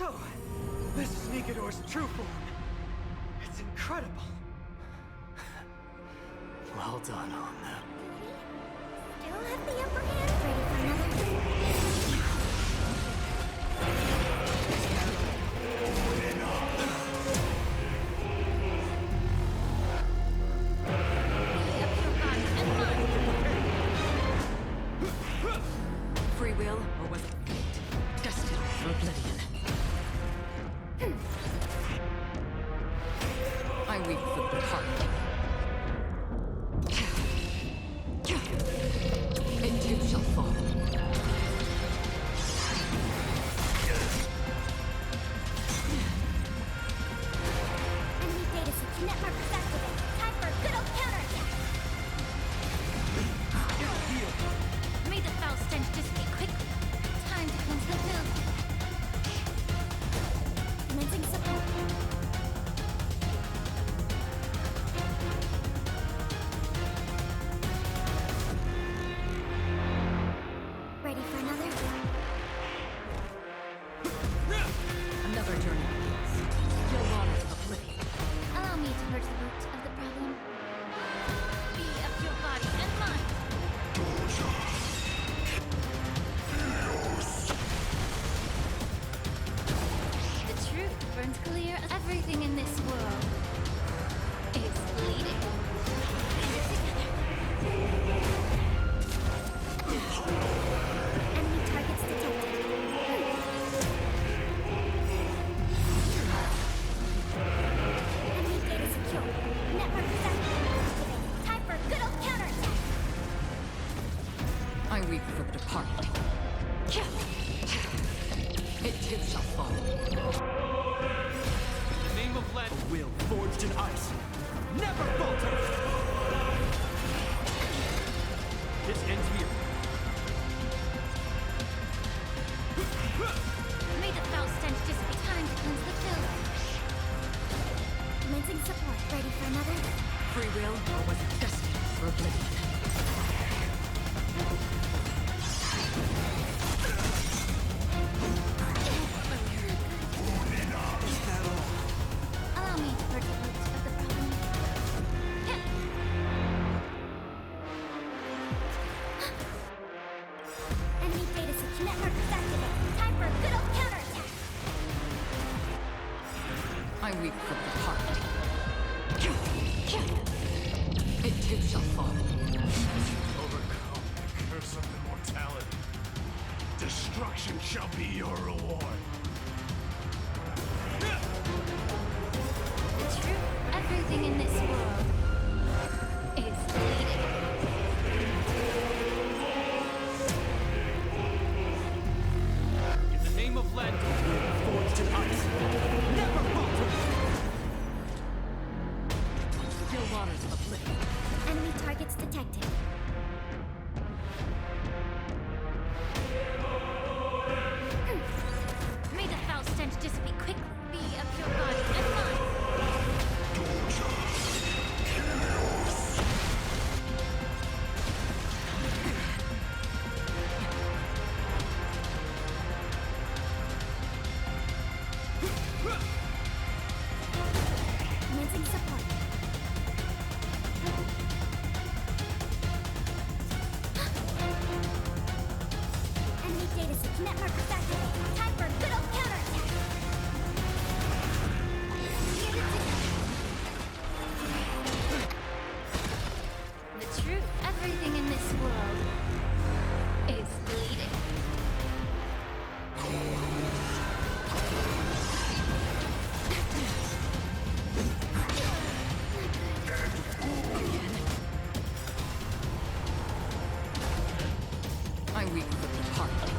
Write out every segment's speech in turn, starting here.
So, this is Nigador's true form. It's incredible. Well done on that. Still have the upper hand. Ready for another? Free will, or was it fate? Destined for oblivion. I weep for the departed. It too shall fall. Enemy data set. Net markers activated. Time for a good old counterattack. May the foul stench dissipate quickly. Time to cleanse the building. Commencing support. Ready for another? Another journey begins. Still waters of oblivion. Allow me to purge the root of the problem. Be of your body and mind. The truth burns clear. Everything in this world is bleeding. Enemy targets detected. Enemy data secure. Network activated. Time for a good old counterattack. I weep for the departed. It too shall fall. In the name of lead, will forged in ice. Never falter! This ends here. May the foul stench dissipate. Time to cleanse the building. Commencing support. Ready for another? Free will, or was it destined for oblivion? Allow me to purge the roots of the problem. Enemy data set. Network activated. Time for a good old counterattack. I weep for the departed. It too shall fall. Overcome the curse of immortality. Destruction shall be your reward. The truth. Everything in this world is bleeding. In the name of lead, will forged in ice. Never falter! Still waters of oblivion. Enemy targets detected. May the foul stench dissipate quickly. Be of your body and mind. Commencing support. Enemy data set. Net markers activated. Time for a good old counterattack. The truth. Everything in this world is bleeding. I weep for the departed.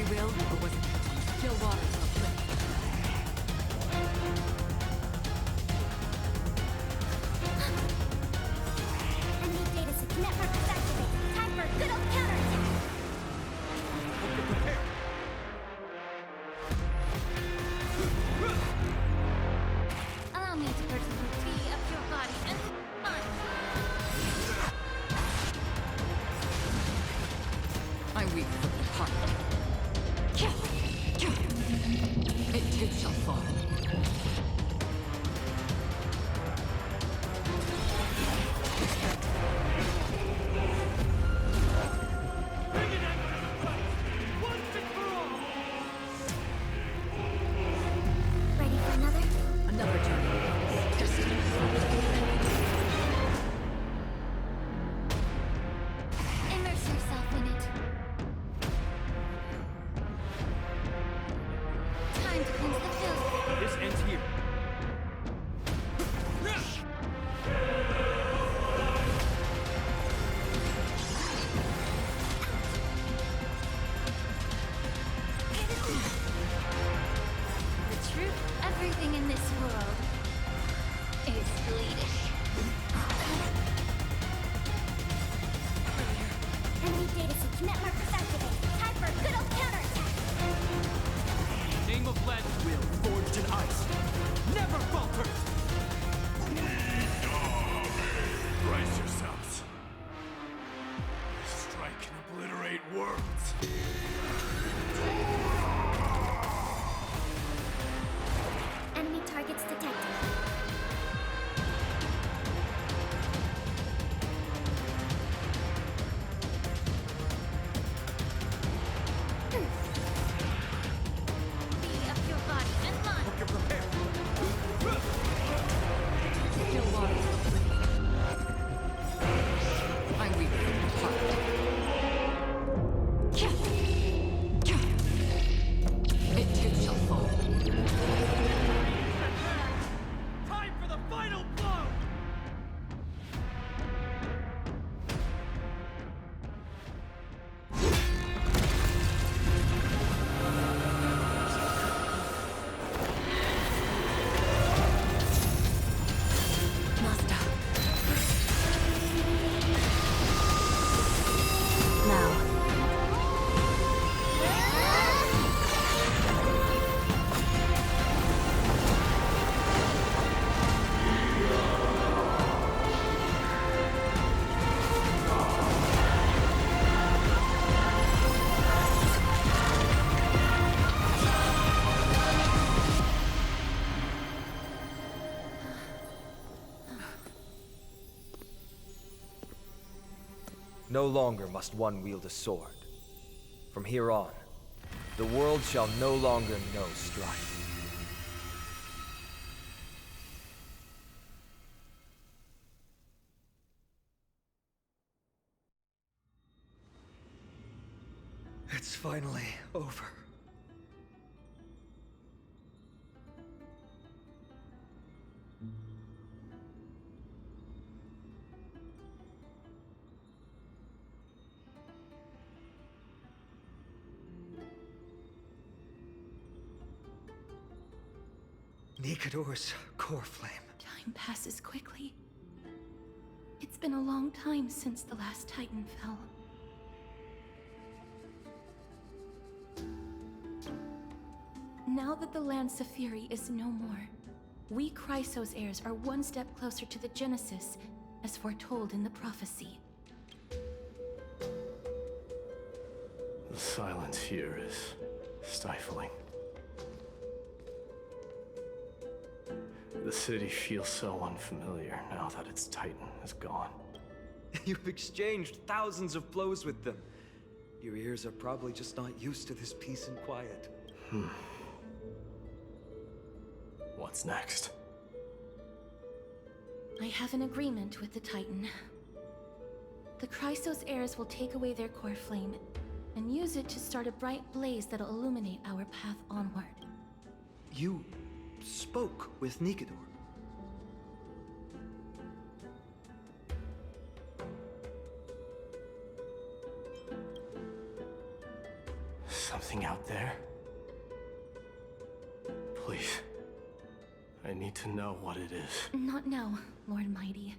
will, or was it still waters of a cliff? Enemy data set network is activated. Time for good old counterattack. Prepare. Allow me to personally tee up your body and mine. I weep for the heart. It too shall fall. Bring an end to the fight! Once and for all! Ready for another? Another journey. Immerse yourself in it. Time to cleanse the filth. This ends here. The truth, everything in this world is bleeding. Enemy data set network is activated. Time for good old counterattack. Name of land will forged in ice. Never falters! Brace yourselves. Strike can obliterate worlds. Enemy targets detected. Be up your body and mine. You're prepared. Still waters of a cliff. I weep for the heart. It too shall fall. Time for the final blow! Master. Now. No longer must one wield a sword. From here on, the world shall no longer know strife. It's finally over. Nikador's core flame. Time passes quickly. It's been a long time since the last Titan fell. Now that the Lance of Fury is no more, we Chrysos heirs are one step closer to the Genesis, as foretold in the prophecy. The silence here is stifling. The city feels so unfamiliar now that its Titan is gone. You've exchanged thousands of blows with them. Your ears are probably just not used to this peace and quiet. What's next? I have an agreement with the Titan. The Chrysos heirs will take away their core flame and use it to start a bright blaze that'll illuminate our path onward. You spoke with Nikador. Something out there? Please. I need to know what it is. Not now, Lord Mighty.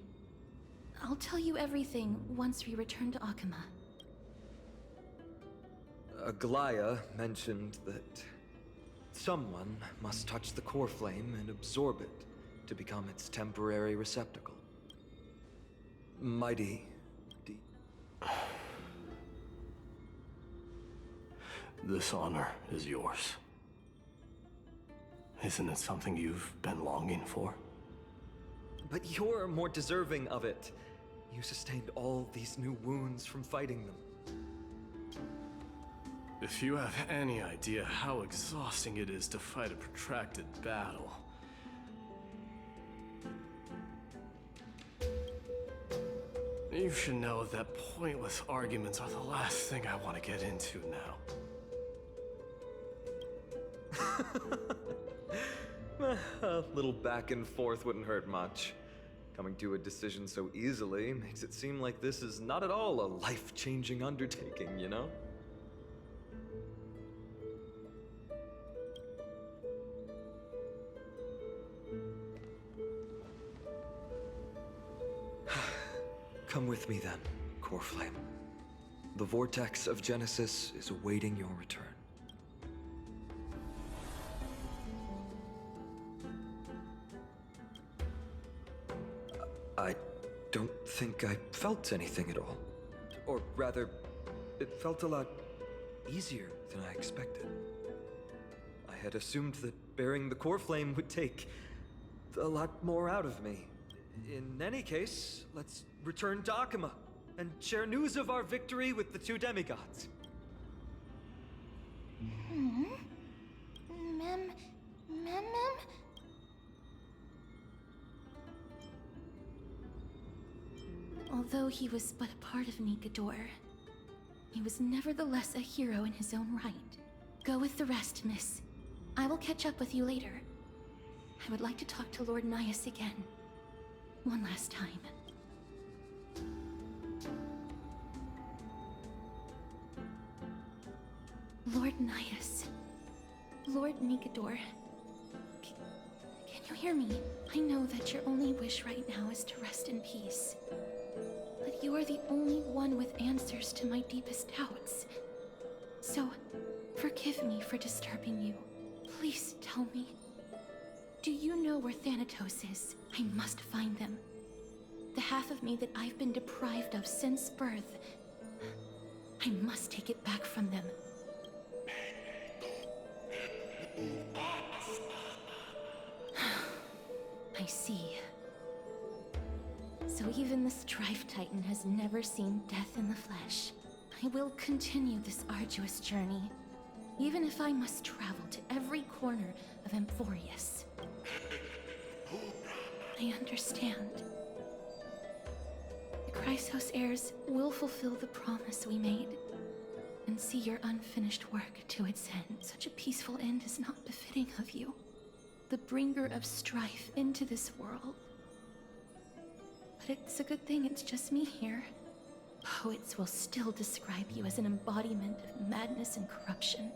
I'll tell you everything once we return to Akuma. Aglaya mentioned that someone must touch the core flame and absorb it to become its temporary receptacle. Mighty, This honor is yours. Isn't it something you've been longing for? but you're more deserving of it. You sustained all these new wounds from fighting them. If you have any idea how exhausting it is to fight a protracted battle. You should know that pointless arguments are the last thing I want to get into now. A little back and forth wouldn't hurt much. Coming to a decision so easily makes it seem like this is not at all a life-changing undertaking, you know? Come with me then, Core Flame. The vortex of Genesis is awaiting your return. I don't think I felt anything at all. Or rather, it felt a lot easier than I expected. I had assumed that bearing the core flame would take a lot more out of me. In any case, let's return to Akuma and share news of our victory with the two demigods. Mem. Although he was but a part of Nikador, he was nevertheless a hero in his own right. Go with the rest, miss. I will catch up with you later. I would like to talk to Lord Nias again. One last time. Lord Nias. Lord Nikador. Can you hear me? I know that your only wish right now is to rest in peace. But you are the only one with answers to my deepest doubts. So, forgive me for disturbing you. Please tell me. Do you know where Thanatos is? I must find them. The half of me that I've been deprived of since birth. I must take it back from them. I see. So even the Strife Titan has never seen death in the flesh. I will continue this arduous journey, even if I must travel to every corner of Amphoreus. I understand. The Chrysos heirs will fulfill the promise we made, and see your unfinished work to its end. Such a peaceful end is not befitting of you. The bringer of strife into this world. But it's a good thing it's just me here. Poets will still describe you as an embodiment of madness and corruption.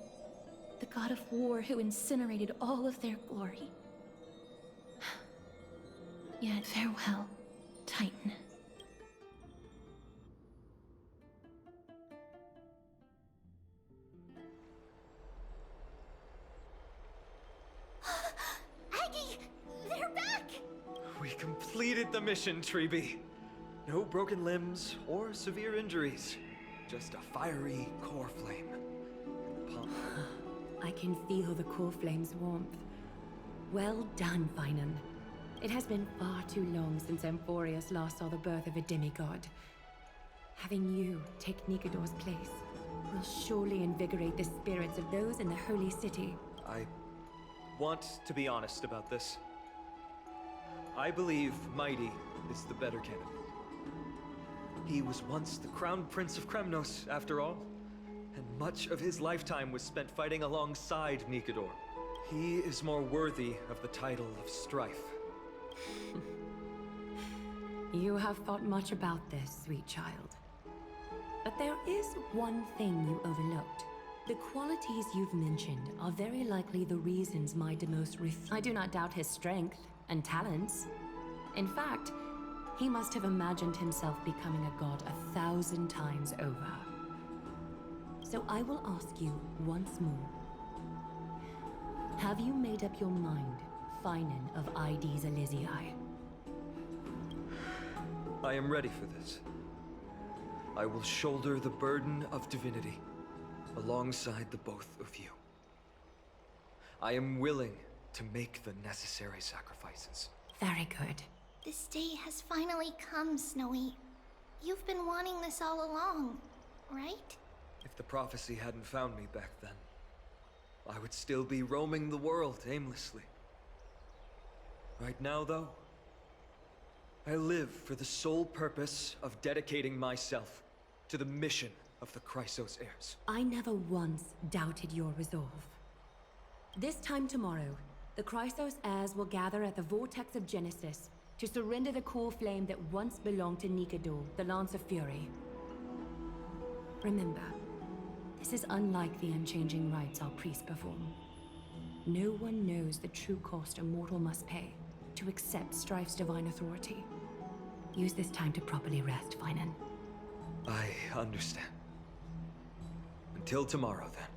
The god of war who incinerated all of their glory. Yet farewell, Titan. Aggie! They're back! We completed the mission, Treeby. No broken limbs or severe injuries. Just a fiery core flame. I can feel the core flame's warmth. Well done, Finan. It has been far too long since Amphoreus last saw the birth of a demigod. Having you take Nikador's place will surely invigorate the spirits of those in the holy city. I want to be honest about this. I believe Mighty is the better candidate. He was once the Crown Prince of Kremnos, after all, and much of his lifetime was spent fighting alongside Nikador. He is more worthy of the title of Strife. You have thought much about this, sweet child. But there is one thing you overlooked. The qualities you've mentioned are very likely the reasons my Demos I do not doubt his strength and talents. In fact, he must have imagined himself becoming a god 1,000 times over. So I will ask you once more. Have you made up your mind, Finan of Ides Elysiae? I am ready for this. I will shoulder the burden of divinity alongside the both of you. I am willing to make the necessary sacrifices. Very good. This day has finally come, Snowy. You've been wanting this all along, right? If the prophecy hadn't found me back then, I would still be roaming the world aimlessly. Right now, though, I live for the sole purpose of dedicating myself to the mission of the Chrysos heirs. I never once doubted your resolve. This time tomorrow, the Chrysos heirs will gather at the Vortex of Genesis to surrender the core flame that once belonged to Nikador, the Lance of Fury. Remember, this is unlike the unchanging rites our priests perform. No one knows the true cost a mortal must pay to accept Strife's divine authority. Use this time to properly rest, Finan. I understand. Until tomorrow, then.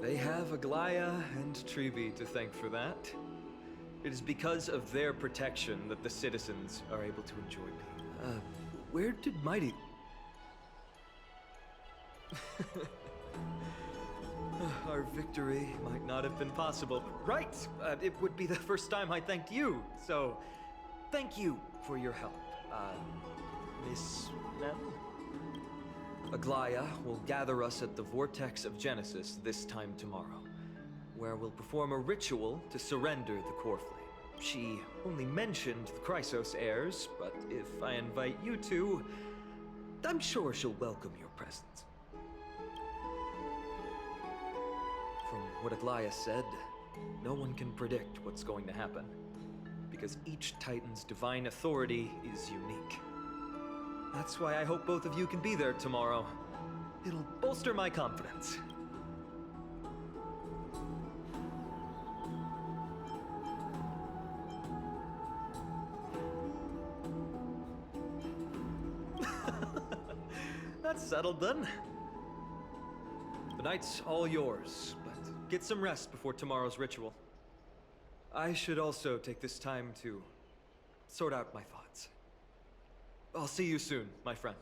They have Aglaya and Trevi to thank for that. It is because of their protection that the citizens are able to enjoy peace. Where did Mighty... Our victory might not have been possible. Right! It would be the first time I thanked you, so... Thank you for your help, Miss Mem? Aglaya will gather us at the Vortex of Genesis this time tomorrow, where we'll perform a ritual to surrender the core flame. She only mentioned the Chrysos heirs, but if I invite you two, I'm sure she'll welcome your presence. From what Aglaya said, no one can predict what's going to happen, because each Titan's divine authority is unique. That's why I hope both of you can be there tomorrow. It'll bolster my confidence. That's settled then. The night's all yours, but get some rest before tomorrow's ritual. I should also take this time to sort out my thoughts. I'll see you soon, my friends.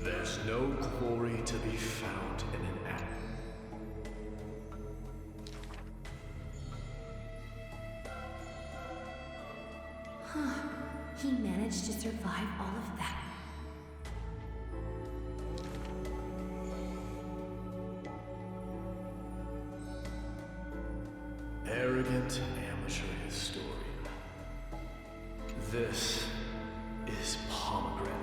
There's no glory to be found in an act. He managed to survive all of that. Arrogant amateur historian. This is pomegranate.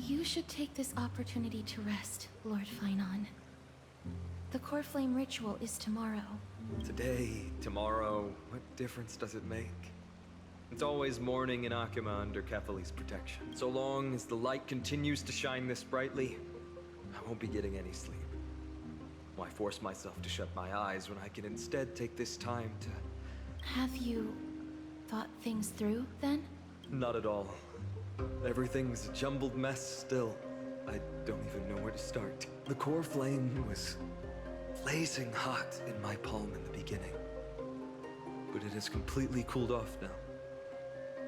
You should take this opportunity to rest, Lord Finon. The core flame ritual is tomorrow. Today, tomorrow, what difference does it make? It's always morning in Akima under Kethali's protection. So long as the light continues to shine this brightly, I won't be getting any sleep. Why force myself to shut my eyes when I can instead take this time to... Have you thought things through, then? Not at all. Everything's a jumbled mess still. I don't even know where to start. The core flame was blazing hot in my palm in the beginning. But it has completely cooled off now.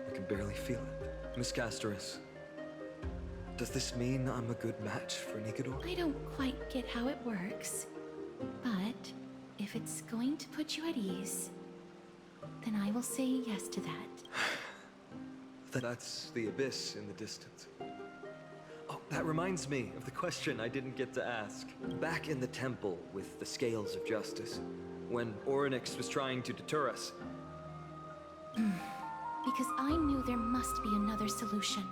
I can barely feel it. Miss Castoris, does this mean I'm a good match for Nikador? I don't quite get how it works, but if it's going to put you at ease, then I will say yes to that. That's the abyss in the distance. Oh, that reminds me of the question I didn't get to ask. Back in the temple with the scales of justice, when Orynyx was trying to deter us. Because I knew there must be another solution.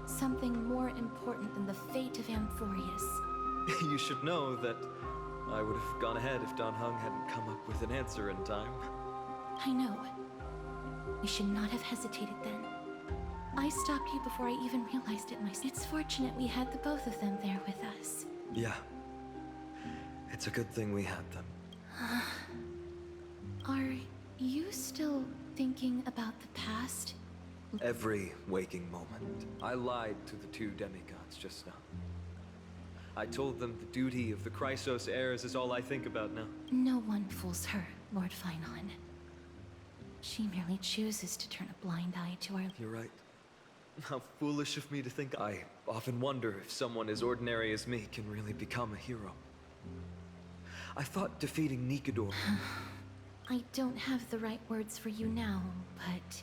Something more important than the fate of Amphoreus. You should know that I would have gone ahead if Don Hung hadn't come up with an answer in time. I know. We should not have hesitated then. I stopped you before I even realized it myself. It's fortunate we had the both of them there with us. Yeah. It's a good thing we had them. Are you still thinking about the past? Every waking moment. I lied to the two demigods just now. I told them the duty of the Chrysos heirs is all I think about now. No one fools her, Lord Finon. She merely chooses to turn a blind eye to our... You're right. How foolish of me to think. I often wonder if someone as ordinary as me can really become a hero. I thought defeating Nikador... I don't have the right words for you now, but...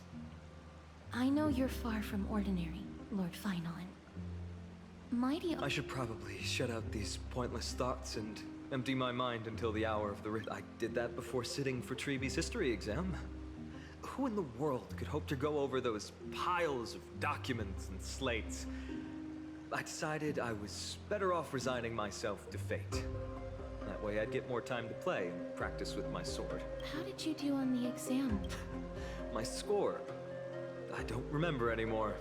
I know you're far from ordinary, Lord Finon. Mighty... I should probably shut out these pointless thoughts and empty my mind until the hour of the writ. I did that before sitting for Treeby's history exam. Who in the world could hope to go over those piles of documents and slates? I decided I was better off resigning myself to fate. That way I'd get more time to play and practice with my sword. How did you do on the exam? My score? I don't remember anymore.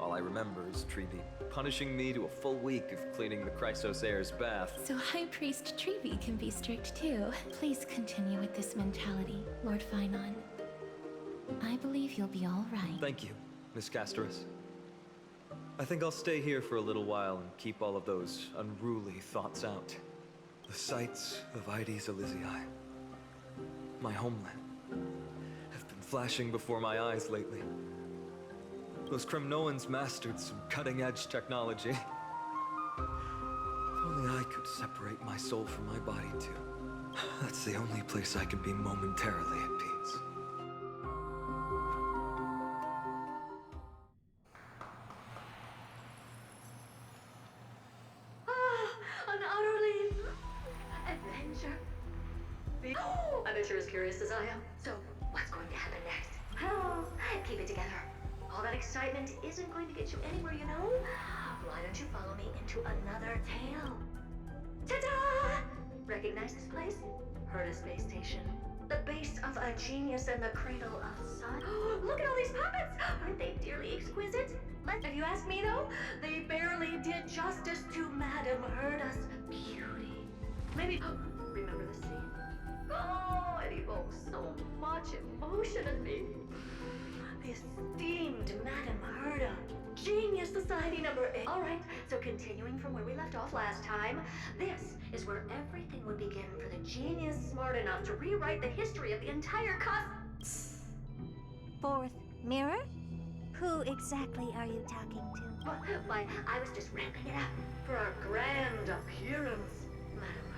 All I remember is Treeby punishing me to a full week of cleaning the Chrysos heir's bath. So High Priest Treeby can be strict too. Please continue with this mentality, Lord Finon. I believe you'll be all right. Thank you, Miss Castoris. I think I'll stay here for a little while and keep all of those unruly thoughts out. The sights of Ides Elysiae, my homeland, have been flashing before my eyes lately. Those Kremnoans mastered some cutting-edge technology. If only I could separate my soul from my body too. That's the only place I can be momentarily at peace. An utterly adventure. I bet you're as curious as I am. So, what's going to happen next? Oh, keep it together. All that excitement isn't going to get you anywhere, you know? Why don't you follow me into another tale? Ta-da! Recognize this place? Herta Space Station. The base of a genius and the cradle of sun. Look at all these puppets! Aren't they dearly exquisite? If you ask me though, they barely did justice to Madame Herta's beauty. Maybe remember the scene? Oh, it evokes so much emotion in me. The esteemed Madame Herta, Genius Society number 8. All right, so continuing from where we left off last time, this is where everything would begin for the genius smart enough to rewrite the history of the entire Fourth mirror? Who exactly are you talking to? Why, I was just ramping it up for our grand appearance, Madame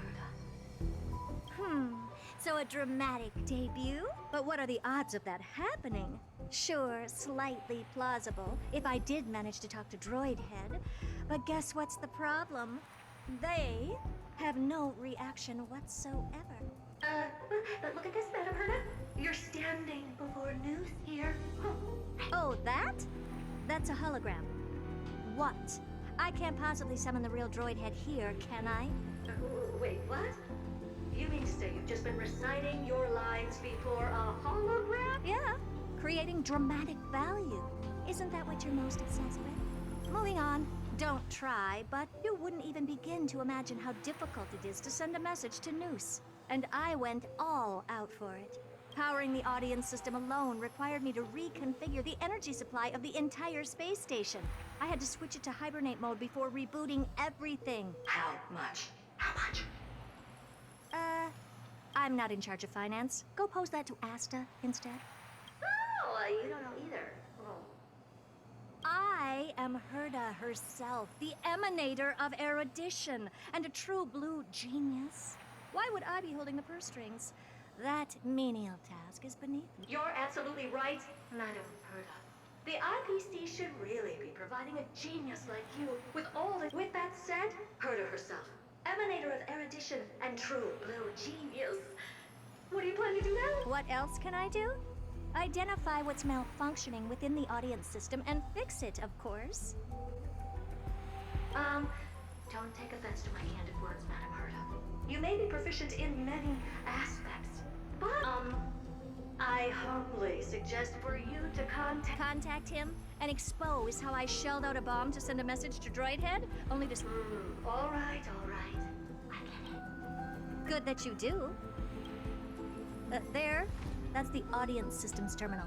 Herta. So a dramatic debut? But what are the odds of that happening? Sure, slightly plausible, if I did manage to talk to Droid Head. But guess what's the problem? They have no reaction whatsoever. But look at this, Madame Herta. You're standing before news here. Oh, that? That's a hologram. What? I can't possibly summon the real droid head here, can I? Wait, what? You mean to say you've just been reciting your lines before a hologram? Yeah, creating dramatic value. Isn't that what you're most obsessed with? Moving on. Don't try, but you wouldn't even begin to imagine how difficult it is to send a message to Noose. And I went all out for it. Powering the audience system alone required me to reconfigure the energy supply of the entire space station. I had to switch it to hibernate mode before rebooting everything. How much? How much? I'm not in charge of finance. Go pose that to Asta instead. Oh, you don't know either. Oh. I am Herda herself, the emanator of erudition, and a true blue genius. Why would I be holding the purse strings? That menial task is beneath me. You're absolutely right, Madam Herda. The IPC should really be providing a genius like you with all the... With that said, Herda herself, emanator of erudition and true blue genius. What do you plan to do now? What else can I do? Identify what's malfunctioning within the audience system and fix it, of course. Don't take offense to my candid words, Madam Herda. You may be proficient in many aspects, but, I humbly suggest for you to Contact him and expose how I shelled out a bomb to send a message to Droid Head, only to... All right. I get it. Good that you do. There. That's the audience systems terminal.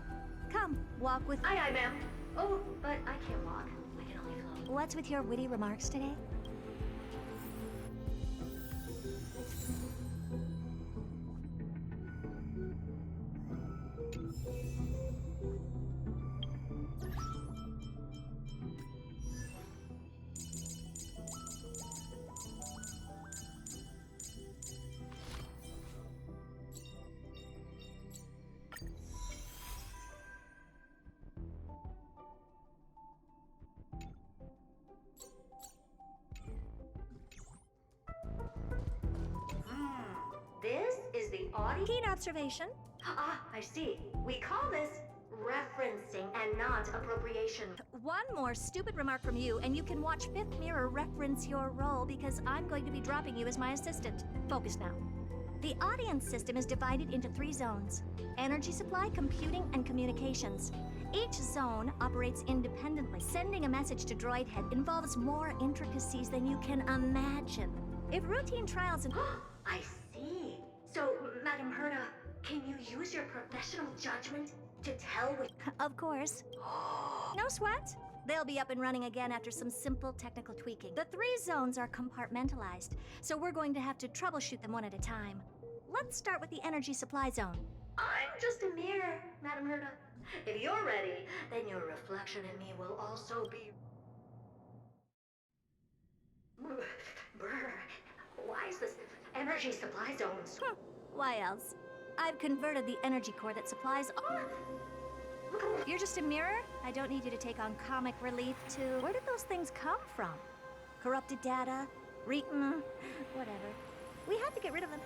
Come, walk with... Aye, ma'am. Oh, but I can't walk. I can only float. What's with your witty remarks today? This is the audio... Keen observation. Ah, I see. We call this referencing and not appropriation. One more stupid remark from you, and you can watch Fifth Mirror reference your role because I'm going to be dropping you as my assistant. Focus now. The audience system is divided into 3 zones: energy supply, computing, and communications. Each zone operates independently. Sending a message to Droid Head involves more intricacies than you can imagine. If routine trials and... I see. So, Madam Herda, can you use your professional judgment to tell what... Of course. No sweat. They'll be up and running again after some simple technical tweaking. The 3 zones are compartmentalized, so we're going to have to troubleshoot them one at a time. Let's start with the energy supply zone. I'm just a mirror, Madam Herda. If you're ready, then your reflection in me will also be... Brr, why is this energy supply zones? Why else? I've converted the energy core that supplies all... You're just a mirror? I don't need you to take on comic relief too. Where did those things come from? Corrupted data? Whatever. We have to get rid of them.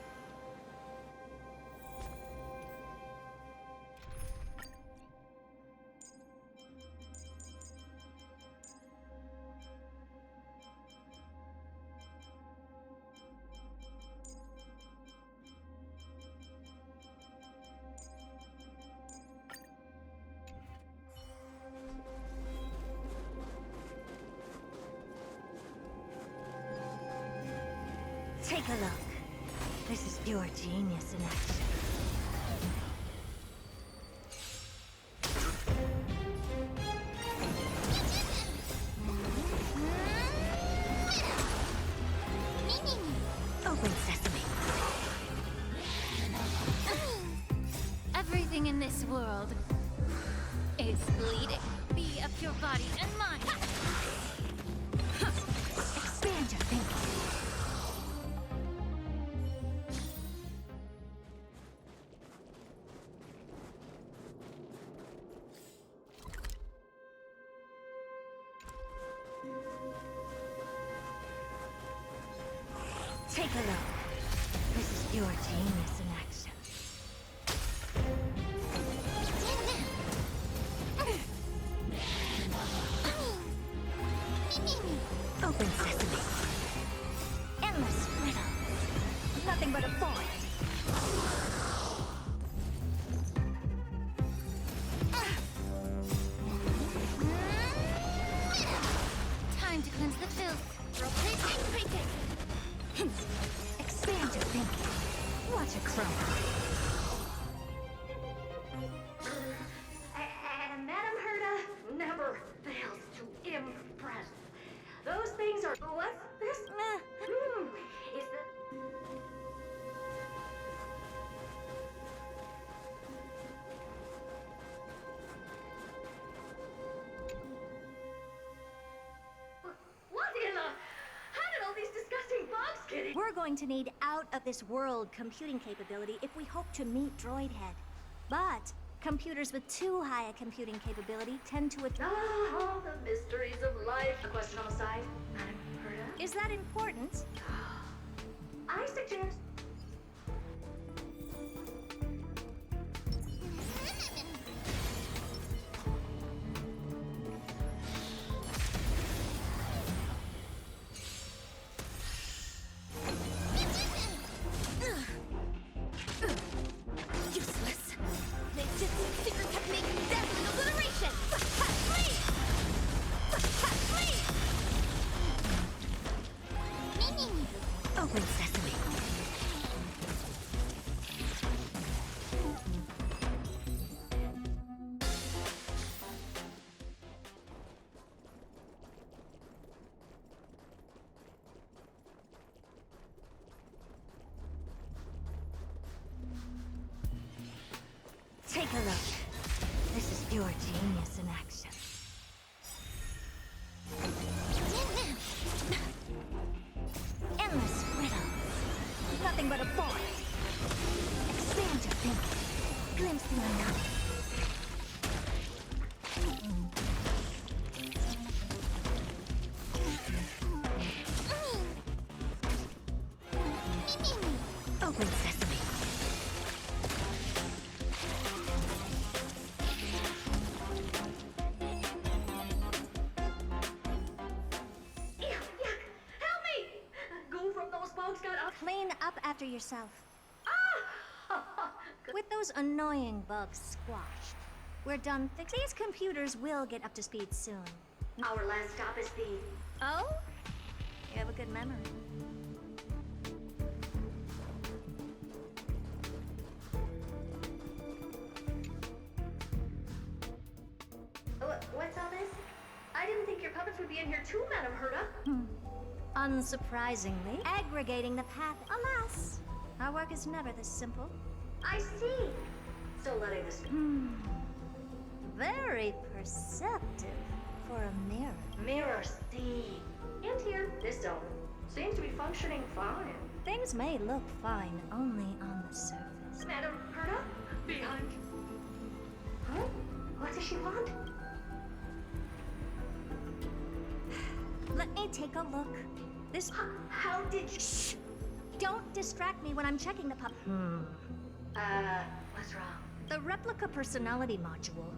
Take a look. This is pure genius in action. Open sesame. Everything in this world is bleeding. Be of your body and mind. Expand your thinking. Take a look. This is pure genius in action. Endless riddles. Nothing but a void. Time to cleanse the filth. Rotate. Expand your thinking. What a chroma. And Madame Herta never fails to impress. Those things are. What's this? Is the. What in the? How did all these disgusting bugs get in? We're going to need out-of-this-world computing capability if we hope to meet Droidhead. But computers with too high a computing capability tend to Ah, the mysteries of life. A question on the side, Madame Herta. Is that important? I suggest. Useless. Ninjutsu secret technique, dazzling obliteration. Open sesame. Take a look. This is pure genius in action. Endless riddles. Nothing but a void. Expand your thinking. Glimpse the unknown. Open sesame. Yuck! Help me! Go from those bugs got up. Clean up after yourself. Ah! With those annoying bugs squashed, we're done fixing. These computers will get up to speed soon. Our last stop is the. Oh? You have a good memory. What's all this? I didn't think your puppets would be in here too, Madame Herta. Unsurprisingly, aggregating the path. Alas, our work is never this simple. I see. So letting this. Very perceptive for a mirror. Mirror see. And here, this zone seems to be functioning fine. Things may look fine only on the surface. Madame Herta? Behind. Huh? What does she want? Let me take a look. This. How did you. Shh! Don't distract me when I'm checking the pup. What's wrong? The replica personality module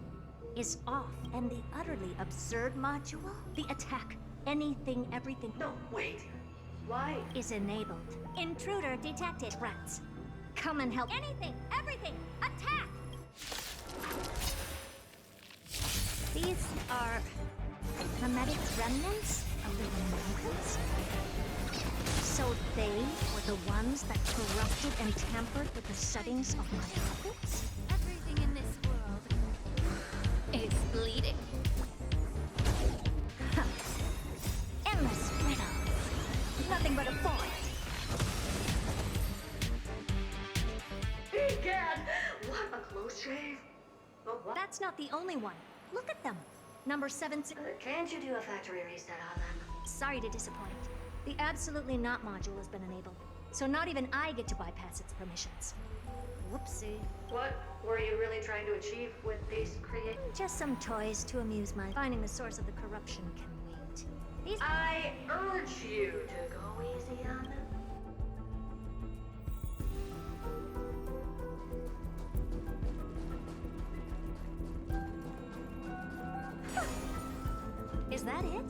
is off, and the utterly absurd module, the attack, anything, everything, No, wait. Why? is enabled. Intruder detected. Rats. Come and help. Anything, everything, attack! These are hermetic remnants of the Romans? So they were the ones that corrupted and tampered with the settings of my puppets? Everything in this world is bleeding. Endless riddles. Nothing but a void. Egad! What a close shave. But what? That's not the only one. Look at them. Number 7. Can't you do a factory reset on them? Sorry to disappoint. The absolutely not module has been enabled, so not even I get to bypass its permissions. Whoopsie. What were you really trying to achieve with these Just some toys to amuse my. Finding the source of the corruption can wait. These. I urge you to go easy on them. Is that it?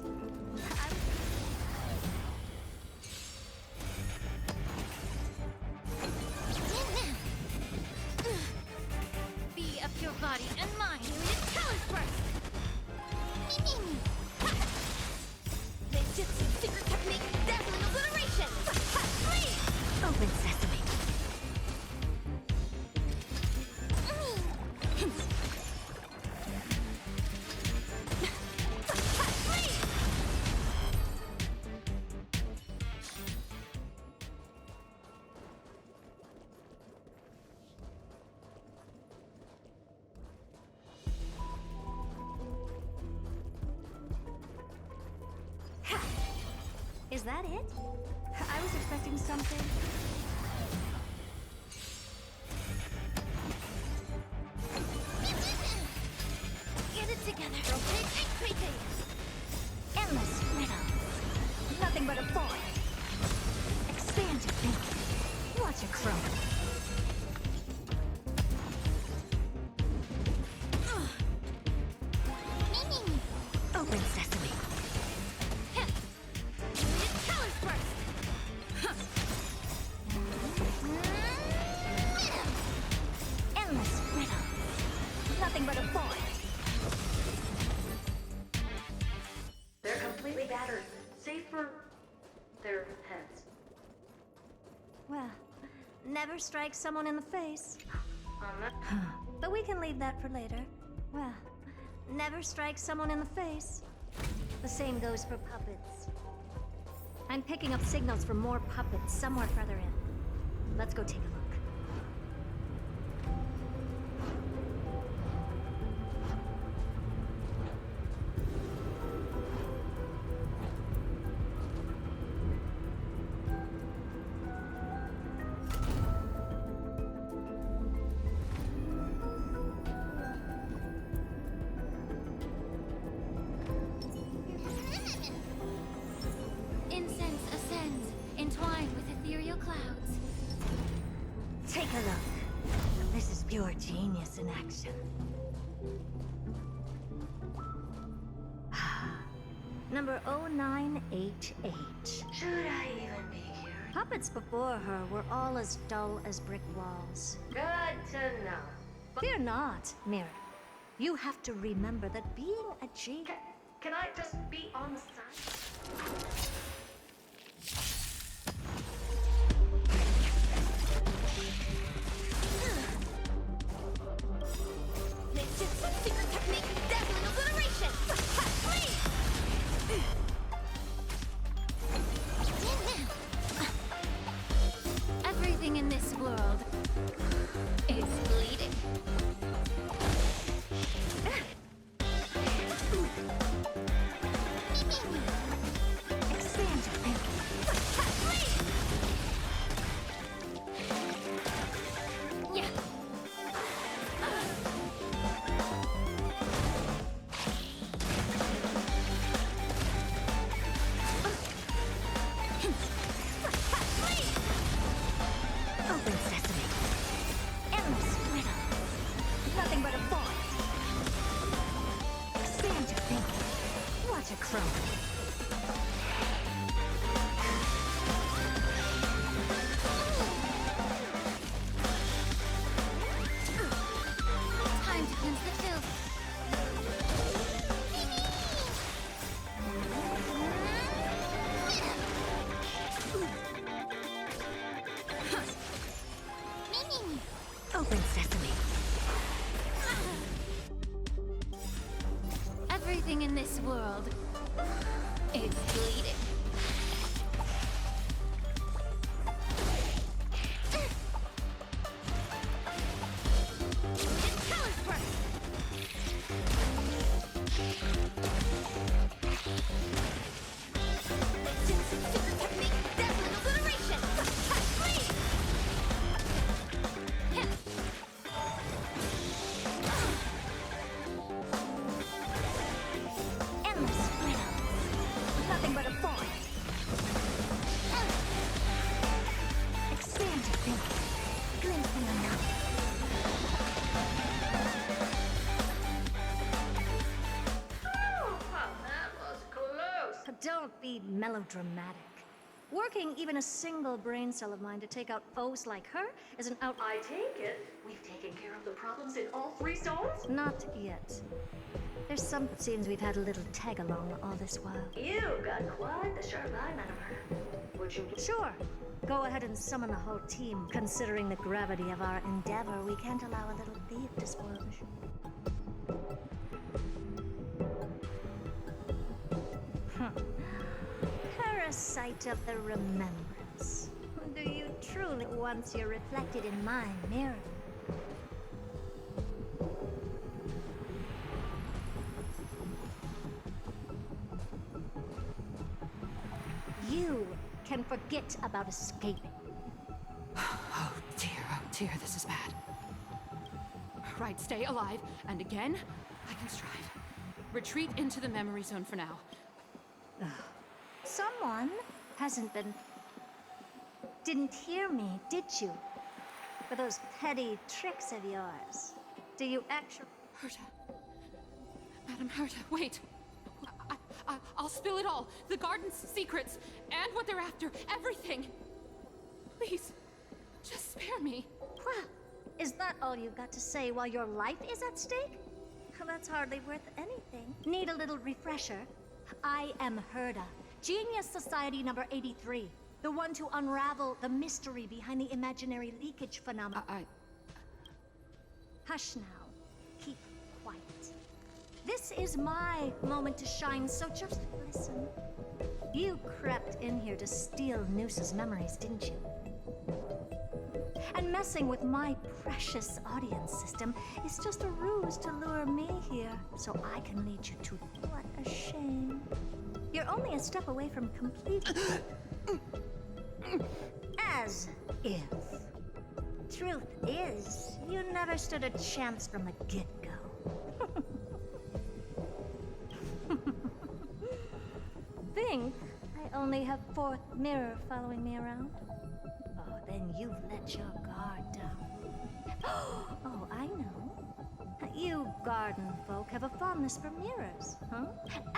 body and mind. Tell us first. Ninjutsu secret technique, dazzling obliteration. Open sesame. Is that it? I was expecting something. Get it together. Rotate and creepy. Endless riddles. Nothing but a void. Expand your thinking. Watch it grow. Open sesame. Tell us first. Endless riddles. Nothing but a void. They're completely battered, save for their heads. Well, never strike someone in the face. On that. But we can leave that for later. Well, never strike someone in the face. The same goes for puppets. I'm picking up signals from more puppets somewhere further in. Let's go take a look. Incense ascends, entwined with ethereal clouds. Take a look. This is pure genius in action. Number 0988. Should I even be here? Puppets before her were all as dull as brick walls. Good to know. Fear not, Mira. You have to remember that being a genius. Can I just be on the side? Ninjutsu secret technique, dazzling obliteration. Everything in this world is bleeding. Expand your thinking. Yeah. Open sesame. Endless riddles. Nothing but a void. Expand your thinking. Watch it grow. Time to cleanse the filth. Open sesame. Everything in this world is bleeding. Tell us first. Ninjutsu secret technique, dazzling obliteration. Endless riddles. Nothing but a void. Expand your thinking. Glimpse the unknown. Oh, that was close. Don't be melodramatic. Working even a single brain cell of mine to take out foes like her is an out. I take it we've taken care of the problems in all 3 zones? Not yet. Seems we've had a little tag along all this while. You got quite the sharp eye, Madam Herta. Would you... Sure. Go ahead and summon the whole team. Considering the gravity of our endeavor, we can't allow a little thief to spoil the show. Parasite of the remembrance. Do you truly once you're reflected in my mirror? You can forget about escaping. Oh dear, this is bad. Right, stay alive, and again, I can strive. Retreat into the memory zone for now. Someone didn't hear me, did you? For those petty tricks of yours. Do you actually... Herta. Madam Herta, wait. I'll spill it all. The garden's secrets, and what they're after, everything. Please, just spare me. Well, is that all you've got to say while your life is at stake? Well, that's hardly worth anything. Need a little refresher? I am Herta, Genius Society number 83. The one to unravel the mystery behind the imaginary leakage phenomenon. Hush now. Keep quiet. This is my moment to shine, so just listen. You crept in here to steal Noose's memories, didn't you? And messing with my precious audience system is just a ruse to lure me here, so I can lead you to... What a shame. You're only a step away from complete... As if. Truth is, you never stood a chance from the get-go. Think I only have 4th mirror following me around? Oh, then you've let your guard down. Oh, I know. You garden folk have a fondness for mirrors, huh?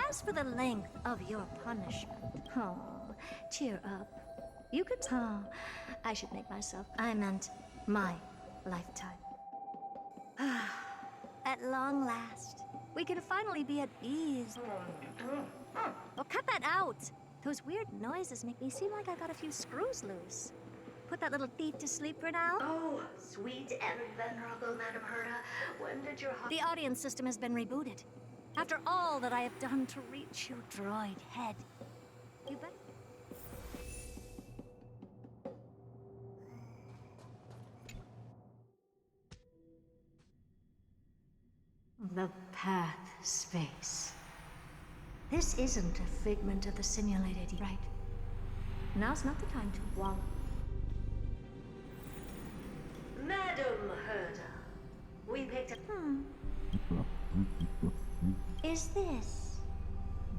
As for the length of your punishment, oh, cheer up. You could... Oh, I should make myself... I meant my lifetime. At long last, we can finally be at ease. Oh, cut that out! Those weird noises make me seem like I got a few screws loose. Put that little thief to sleep for now. Oh, sweet and venerable Madam Herta, when did your... The audience system has been rebooted. After all that I have done to reach you, droid head. You bet. The path space. This isn't a figment of the simulated, right? Now's not the time to wallow. Madam Herta, we picked up... Is this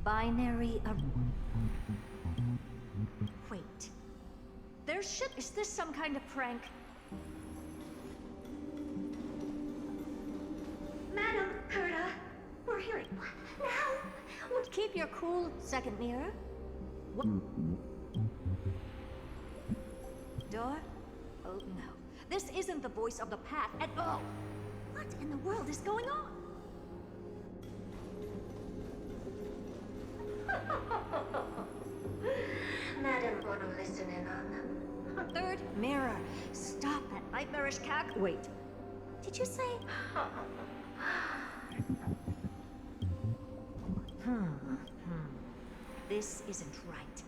binary Wait. There's shit. Is this some kind of prank? Madam Herta, we're hearing... What now? What? Keep your cool, second mirror. What? Door? Oh no. This isn't the voice of the path at all. What in the world is going on? Madam, wanna listen in on them? 3rd mirror. Stop that nightmarish cack. Wait. Did you say? This isn't right.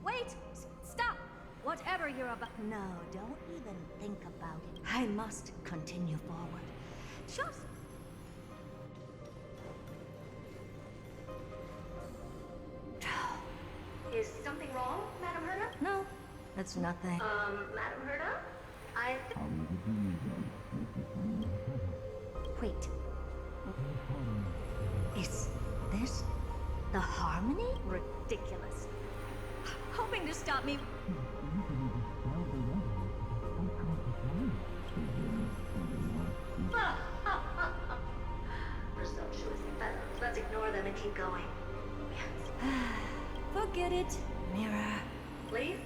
Wait! Stop! Whatever you're about... No, don't even think about it. I must continue forward. Just... Is something wrong, Madam Herta? No, that's nothing. Madam Herta? Wait. Is this the harmony? Ridiculous. Hoping to stop me. Presumptuous gonna keep going. Yes. Forget it, Mirror. Leave?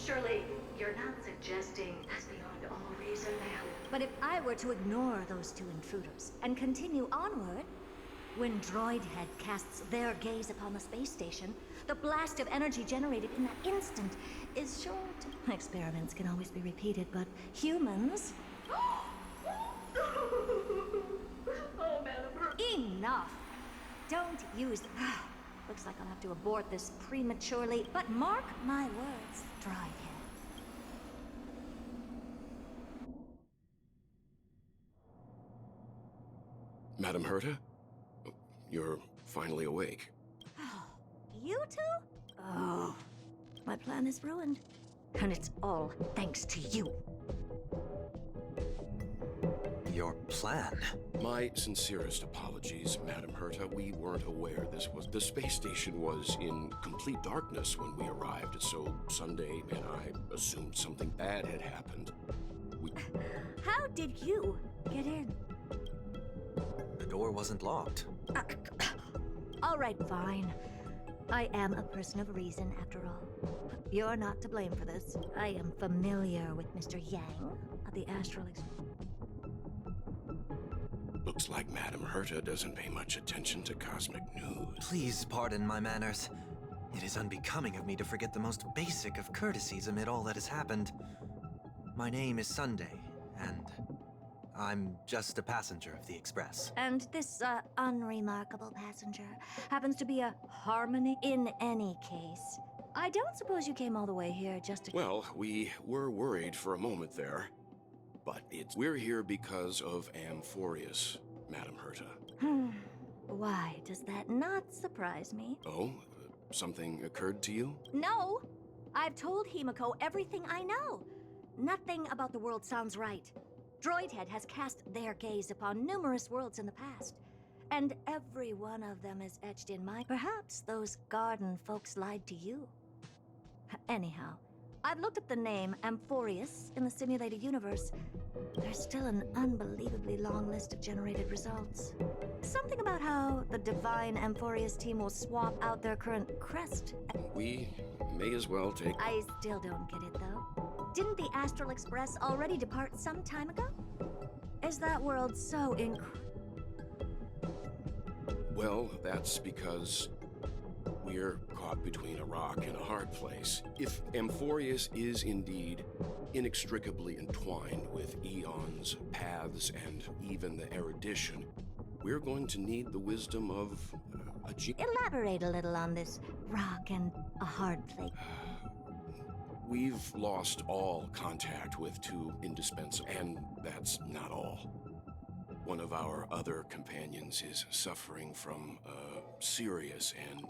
Surely you're not suggesting that's beyond all reason, ma'am. But if I were to ignore those two intruders and continue onward, when Droidhead casts their gaze upon the space station, the blast of energy generated in that instant is short. Experiments can always be repeated, but humans... Oh, Madam. Enough! Don't use... Looks like I'll have to abort this prematurely, but mark my words, Droidhead. Madam Herta? You're finally awake. You two? Oh, my plan is ruined. And it's all thanks to you. Your plan? My sincerest apologies, Madam Herta. We weren't aware this was... The space station was in complete darkness when we arrived, so Sunday and I assumed something bad had happened. How did you get in? The door wasn't locked. All right, fine. I am a person of reason, after all. You're not to blame for this. I am familiar with Mr. Yang of the Astral Express. Looks like Madam Herta doesn't pay much attention to cosmic news. Please pardon my manners. It is unbecoming of me to forget the most basic of courtesies amid all that has happened. My name is Sunday, and I'm just a passenger of the Express. And this, unremarkable passenger happens to be a Harmony in any case. I don't suppose you came all the way here just to... Well, we were worried for a moment there. But we're here because of Amphoreus, Madam Herta. Why does that not surprise me? Oh? Something occurred to you? No! I've told Himiko everything I know. Nothing about the world sounds right. Droidhead has cast their gaze upon numerous worlds in the past, and every one of them is etched in my... Perhaps those garden folks lied to you. Anyhow, I've looked up the name Amphoreus in the simulated universe. There's still an unbelievably long list of generated results. Something about how the divine Amphoreus team will swap out their current crest. We may as well take... I still don't get it, though. Didn't the Astral Express already depart some time ago? Is that world so Well, that's because we're caught between a rock and a hard place. If Amphoreus is indeed inextricably entwined with eons, paths, and even the erudition, we're going to need the wisdom of a Elaborate a little on this rock and a hard place. We've lost all contact with two indispensable, and that's not all. One of our other companions is suffering from a serious and